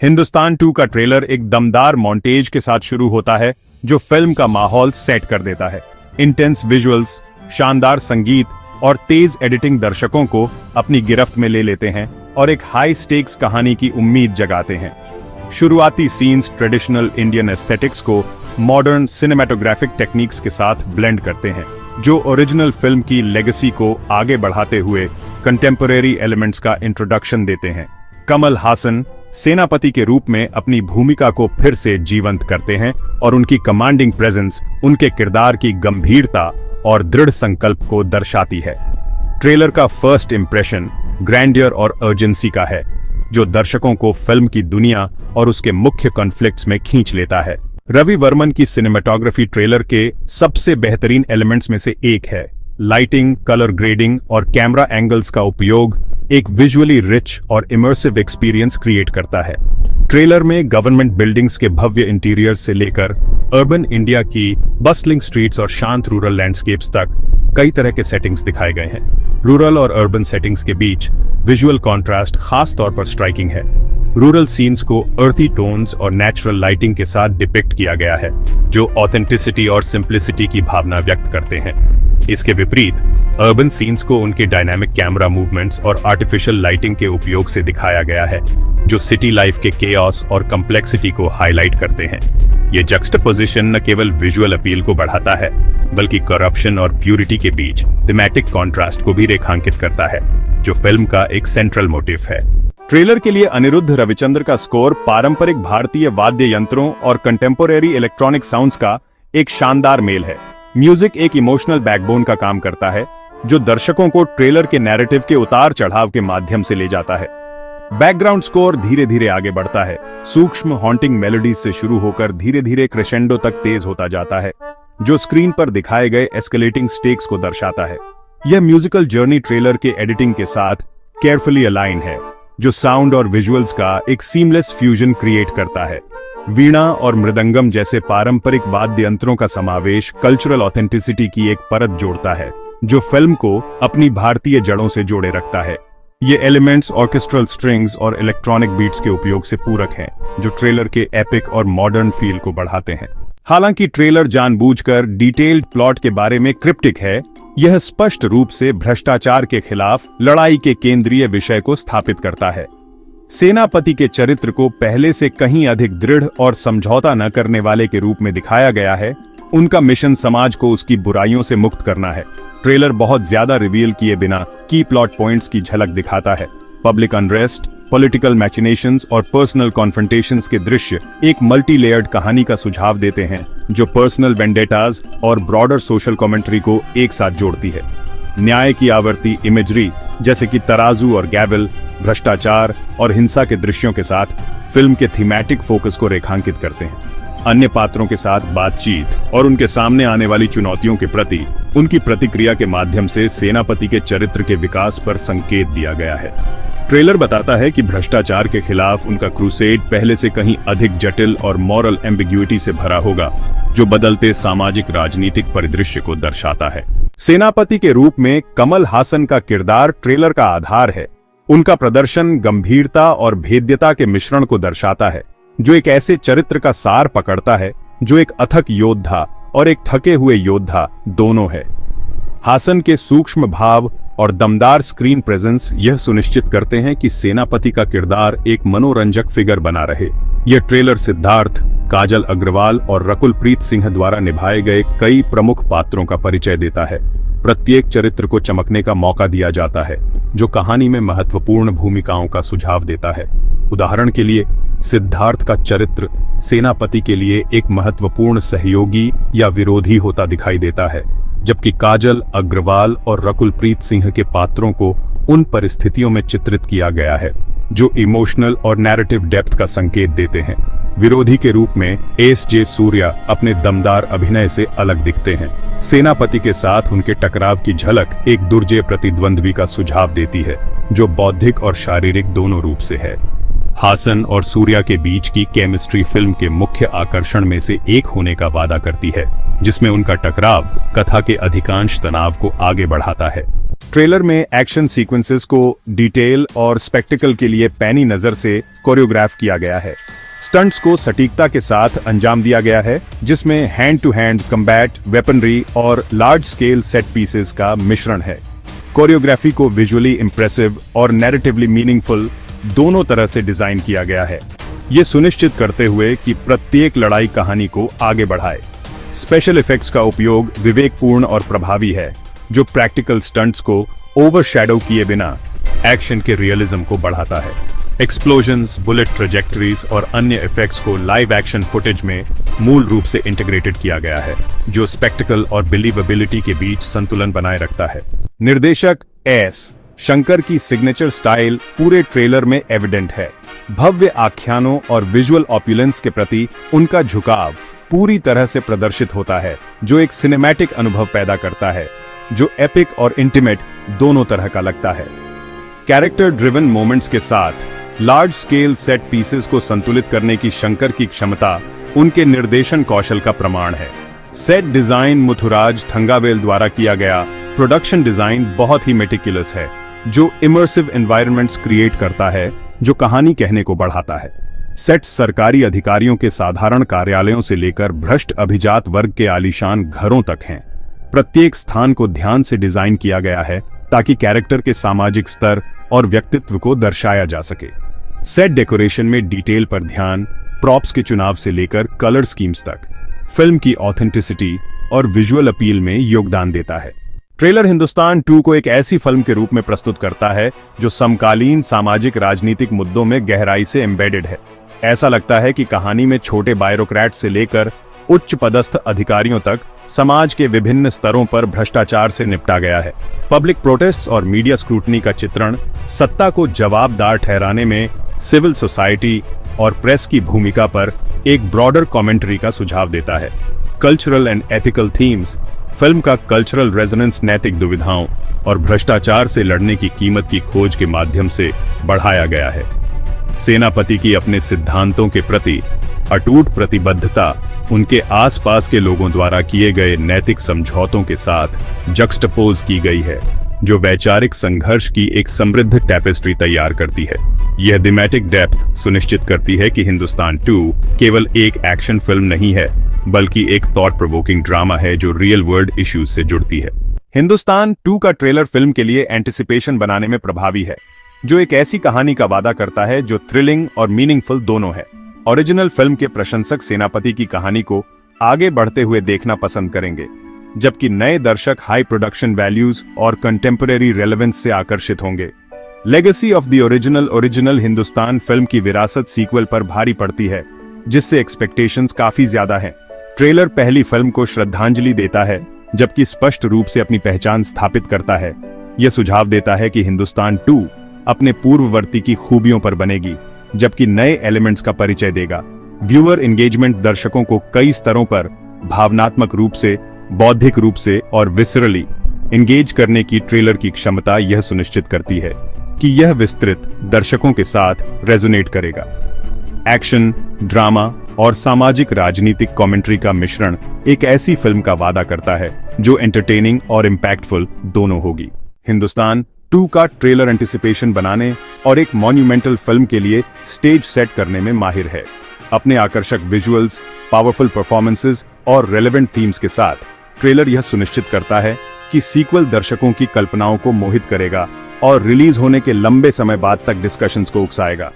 हिंदुस्तान 2 का ट्रेलर एक दमदार मॉन्टेज के साथ शुरू होता है जो फिल्म का माहौल सेट कर देता है। इंटेंस विजुअल्स, शानदार संगीत और तेज एडिटिंग दर्शकों को अपनी गिरफ्त में ले लेते हैं और एक हाई स्टेक्स कहानी की उम्मीद जगाते हैं। शुरुआती सीन्स ट्रेडिशनल इंडियन एस्थेटिक्स को मॉडर्न सिनेमैटोग्राफिक टेक्निक्स के साथ ब्लेंड करते हैं, जो ओरिजिनल फिल्म की लेगेसी को आगे बढ़ाते हुए कंटेम्परेरी एलिमेंट्स का इंट्रोडक्शन देते हैं। कमल हासन सेनापति के रूप में अपनी भूमिका को फिर से जीवंत करते हैं और उनकी कमांडिंग प्रेजेंस उनके किरदार की गंभीरता और दृढ़ संकल्प को दर्शाती है। ट्रेलर का फर्स्ट इंप्रेशन ग्रैंडियर और अर्जेंसी का है, जो दर्शकों को फिल्म की दुनिया और उसके मुख्य कॉन्फ्लिक्ट्स में खींच लेता है। रवि वर्मन की सिनेमेटोग्राफी ट्रेलर के सबसे बेहतरीन एलिमेंट्स में से एक है। लाइटिंग, कलर ग्रेडिंग और कैमरा एंगल्स का उपयोग एक विजुअली रिच और इमर्सिव एक्सपीरियंस क्रिएट करता है। ट्रेलर में गवर्नमेंट बिल्डिंग्स के भव्य इंटीरियर से लेकर अर्बन इंडिया की बस्लिंग स्ट्रीट्स और शांत रूरल लैंडस्केप्स तक कई तरह के सेटिंग्स दिखाए गए हैं। रूरल और अर्बन सेटिंग्स के बीच विजुअल कॉन्ट्रास्ट खास तौर पर स्ट्राइकिंग है। रूरल सीन्स को अर्थी टोन्स और नेचुरल लाइटिंग के साथ डिपिक्ट किया गया है, जो ऑथेंटिसिटी और सिंप्लिसिटी की भावना व्यक्त करते हैं। इसके विपरीत अर्बन सीन्स को उनके डायनामिक कैमरा मूवमेंट्स और आर्टिफिशियल लाइटिंग के उपयोग से दिखाया गया है, जो सिटी लाइफ के केओस और कॉम्प्लेक्सिटी को हाईलाइट करते हैं। ये जक्सटापोजिशन न केवल विजुअल अपील को बढ़ाता है, बल्कि करप्शन और प्यूरिटी के बीच थीमैटिक कॉन्ट्रास्ट को भी रेखांकित करता है, जो फिल्म का एक सेंट्रल मोटिव है। ट्रेलर के लिए अनिरुद्ध रविचंद्र का स्कोर पारंपरिक भारतीय वाद्य यंत्रों और कंटेम्पोरेरी इलेक्ट्रॉनिक साउंड्स का एक शानदार मेल है। म्यूजिक एक इमोशनल बैकबोन का काम करता है, जो दर्शकों को ट्रेलर के नैरेटिव के उतार चढ़ाव के माध्यम से ले जाता है। बैकग्राउंड स्कोर धीरे धीरे आगे बढ़ता है, सूक्ष्म हॉन्टिंग मेलोडीज से शुरू होकर धीरे धीरे क्रेशेंडो तक तेज होता जाता है, जो स्क्रीन पर दिखाए गए एस्केलेटिंग स्टेक्स को दर्शाता है। यह म्यूजिकल जर्नी ट्रेलर के एडिटिंग के साथ केयरफुली अलाइन है, जो साउंड और विजुअल्स का एक सीमलेस फ्यूजन क्रिएट करता है। वीणा और मृदंगम जैसे पारंपरिक वाद्य यंत्रों का समावेश कल्चरल ऑथेंटिसिटी की एक परत जोड़ता है, जो फिल्म को अपनी भारतीय जड़ों से जोड़े रखता है। ये एलिमेंट्स ऑर्केस्ट्रल स्ट्रिंग्स और इलेक्ट्रॉनिक बीट्स के उपयोग से पूरक हैं, जो ट्रेलर के एपिक और मॉडर्न फील को बढ़ाते हैं। हालांकि ट्रेलर जानबूझकर डिटेल्ड प्लॉट के बारे में क्रिप्टिक है, यह स्पष्ट रूप से भ्रष्टाचार के खिलाफ लड़ाई के केंद्रीय विषय को स्थापित करता है। सेनापति के चरित्र को पहले से कहीं अधिक दृढ़ और समझौता न करने वाले के रूप में दिखाया गया है। उनका मिशन समाज को उसकी बुराइयों से मुक्त करना है। ट्रेलर बहुत ज्यादा रिवील किए बिना की प्लॉट पॉइंट्स की झलक दिखाता है। पब्लिक अनरेस्ट, पॉलिटिकल मैचिनेशंस और पर्सनल कॉन्फ्रंटेशंस के दृश्य एक मल्टी लेयर्ड कहानी का सुझाव देते हैं, जो पर्सनल वेंडेटाज और ब्रॉडर सोशल कमेंट्री को एक साथ जोड़ती है। न्याय की आवर्ती इमेजरी जैसे कि तराजू और गैवल, भ्रष्टाचार और हिंसा के दृश्यों के साथ फिल्म के थीमैटिक फोकस को रेखांकित करते हैं। अन्य पात्रों के साथ बातचीत और उनके सामने आने वाली चुनौतियों के प्रति उनकी प्रतिक्रिया के माध्यम से सेनापति के चरित्र के विकास पर संकेत दिया गया है। ट्रेलर बताता है कि भ्रष्टाचार के खिलाफ उनका क्रूसेड पहले से कहीं अधिक जटिल और मॉरल एम्बिग्युइटी से भरा होगा, जो बदलते सामाजिक राजनीतिक परिदृश्य को दर्शाता है। सेनापति के रूप में कमल हासन का किरदार ट्रेलर का आधार है। उनका प्रदर्शन गंभीरता और भेद्यता के मिश्रण को दर्शाता है, जो एक ऐसे चरित्र का सार पकड़ता है जो एक अथक योद्धा और एक थके हुए योद्धा दोनों है। हासन के सूक्ष्म भाव और दमदार स्क्रीन प्रेजेंस यह सुनिश्चित करते हैं कि सेनापति का किरदार एक मनोरंजक फिगर बना रहे। यह ट्रेलर सिद्धार्थ, काजल अग्रवाल और रकुल प्रीत सिंह द्वारा निभाए गए कई प्रमुख पात्रों का परिचय देता है। प्रत्येक चरित्र को चमकने का मौका दिया जाता है, जो कहानी में महत्वपूर्ण भूमिकाओं का सुझाव देता है। उदाहरण के लिए, सिद्धार्थ का चरित्र सेनापति के लिए एक महत्वपूर्ण सहयोगी या विरोधी होता दिखाई देता है, जबकि काजल अग्रवाल और रकुल प्रीत सिंह के पात्रों को उन परिस्थितियों में चित्रित किया गया है जो इमोशनल और नैरेटिव डेप्थ का संकेत देते हैं। विरोधी के रूप में एस.जे. सूर्या अपने दमदार अभिनय से अलग दिखते हैं। सेनापति के साथ उनके टकराव की झलक एक दुर्जय प्रतिद्वंद्वी का सुझाव देती है, जो बौद्धिक और शारीरिक दोनों रूप से है। हासन और सूर्या के बीच की केमिस्ट्री फिल्म के मुख्य आकर्षण में से एक होने का वादा करती है, जिसमें उनका टकराव कथा के अधिकांश तनाव को आगे बढ़ाता है। ट्रेलर में एक्शन सीक्वेंसेस को डिटेल और स्पेक्टिकल के लिए पैनी नजर से कोरियोग्राफ किया गया है। स्टंट्स को सटीकता के साथ अंजाम दिया गया है, जिसमें hand to hand combat, weaponry और लार्ज स्केल सेट पीसेस का मिश्रण है। कोरियोग्राफी को विजुअली इंप्रेसिव और नैरेटिवली मीनिंगफुल दोनों तरह से डिजाइन किया गया है, ये सुनिश्चित करते हुए कि प्रत्येक लड़ाई कहानी को आगे बढ़ाए। स्पेशल इफेक्ट्स का उपयोग विवेकपूर्ण और प्रभावी है, जो प्रैक्टिकल स्टंट्स को ओवरशैडो किए बिना एक्शन के रियलिज्म को बढ़ाता है। एक्सप्लोजन्स, बुलेट ट्रेजेक्टरीज और अन्य इफेक्ट्स को लाइव एक्शन फुटेज में मूल रूप से इंटीग्रेटेड किया गया है, जो स्पेक्टिकल और बिलीवेबिलिटी के बीच संतुलन बनाए रखता है। निर्देशक एस शंकर की सिग्नेचर स्टाइल पूरे ट्रेलर में एविडेंट है। भव्य आख्यानों और विजुअल ऑप्युलेंस के प्रति उनका झुकाव पूरी तरह से प्रदर्शित होता है, जो एक सिनेमैटिक अनुभव पैदा करता है, जो एपिक और इंटीमेट दोनों तरह का लगता है। कैरेक्टर ड्रिवन मोमेंट्स के साथ लार्ज स्केल सेट पीसेस को संतुलित करने की शंकर की क्षमता उनके निर्देशन कौशल का प्रमाण है। सेट डिजाइन मुथुराज थंगावेल द्वारा किया गया प्रोडक्शन डिजाइन बहुत ही मेटिकुलस है, जो इमर्सिव एनवायरनमेंट्स क्रिएट करता है, जो कहानी कहने को बढ़ाता है। सेट्स सरकारी अधिकारियों के साधारण कार्यालयों से लेकर भ्रष्ट अभिजात वर्ग के आलीशान घरों तक हैं। प्रत्येक स्थान को ध्यान से डिजाइन किया गया है ताकि कैरेक्टर के सामाजिक स्तर और व्यक्तित्व को दर्शाया जा सके। सेट डेकोरेशन में डिटेल पर ध्यान, प्रॉप्स के चुनाव से लेकर कलर स्कीम्स तक फिल्म की ऑथेंटिसिटी और विजुअल अपील में योगदान देता है। ट्रेलर हिंदुस्तान 2 को एक ऐसी फिल्म के रूप में प्रस्तुत करता है जो समकालीन सामाजिक राजनीतिक मुद्दों में गहराई से एम्बेडेड है। ऐसा लगता है कि कहानी में छोटे बायरोक्रेट से लेकर उच्च पदस्थ अधिकारियों तक समाज के विभिन्न स्तरों पर भ्रष्टाचार से निपटा गया है। पब्लिक प्रोटेस्ट और मीडिया स्क्रूटनी का चित्रण सत्ता को जवाबदार ठहराने में सिविल सोसाइटी और प्रेस की भूमिका पर एक ब्रॉडर कमेंट्री का सुझाव देता है। Cultural and ethical themes film का कल्चरल रेजोनेंस नैतिक दुविधाओं और भ्रष्टाचार से लड़ने की कीमत की खोज के माध्यम से बढ़ाया गया है। सेनापति की अपने सिद्धांतों के प्रति अटूट प्रतिबद्धता उनके आसपास के लोगों द्वारा किए गए नैतिक समझौतों के साथ जक्सटपोज की गई है, जो वैचारिक संघर्ष की एक समृद्ध टैपेस्ट्री तैयार करती है। यह थीमैटिक डेप्थ सुनिश्चित करती है कि हिंदुस्तान 2 केवल एक एक्शन फिल्म नहीं है, बल्कि एक थॉट प्रोवोकिंग ड्रामा है जो रियल वर्ल्ड इश्यूज से जुड़ती है। हिंदुस्तान 2 का ट्रेलर फिल्म के लिए एंटिसिपेशन बनाने में प्रभावी है, जो एक ऐसी कहानी का वादा करता है जो थ्रिलिंग और मीनिंगफुल दोनों है। ओरिजिनल फिल्म के प्रशंसक सेनापति की कहानी को आगे बढ़ते हुए देखना पसंद करेंगे, जबकि नए दर्शक हाई प्रोडक्शन वैल्यूज और कंटेम्परेरी रेलेवेंस से आकर्षित होंगे। Legacy of the original Hindustan film की विरासत सीक्वल पर भारी पड़ती है, जिससे एक्सपेक्टेशंस काफी ज्यादा हैं। ट्रेलर पहली फिल्म को श्रद्धांजलि देता है, जबकि स्पष्ट रूप से अपनी पहचान स्थापित करता है। यह सुझाव देता है कि हिंदुस्तान 2 अपने पूर्ववर्ती की खूबियों पर बनेगी, जबकि नए एलिमेंट्स का परिचय देगा। व्यूअर एंगेजमेंट दर्शकों को कई स्तरों पर भावनात्मक रूप से, बौद्धिक रूप से और विसरली एंगेज करने की ट्रेलर की क्षमता यह सुनिश्चित करती है कि यह विस्तृत दर्शकों के साथ रेजोनेट करेगा। एक्शन, ड्रामा और सामाजिक राजनीतिक कमेंट्री का मिश्रण एक ऐसी फिल्म का वादा करता है जो एंटरटेनिंग और इम्पैक्टफुल दोनों होगी। हिंदुस्तान 2 का ट्रेलर एंटिसिपेशन बनाने और एक मॉन्यूमेंटल फिल्म के लिए स्टेज सेट करने में माहिर है। अपने आकर्षक विजुअल्स, पावरफुल परफॉर्मेंसेस और रेलेवेंट थीम्स के साथ ट्रेलर यह सुनिश्चित करता है कि सीक्वल दर्शकों की कल्पनाओं को मोहित करेगा और रिलीज होने के लंबे समय बाद तक डिस्कशंस को उकसाएगा।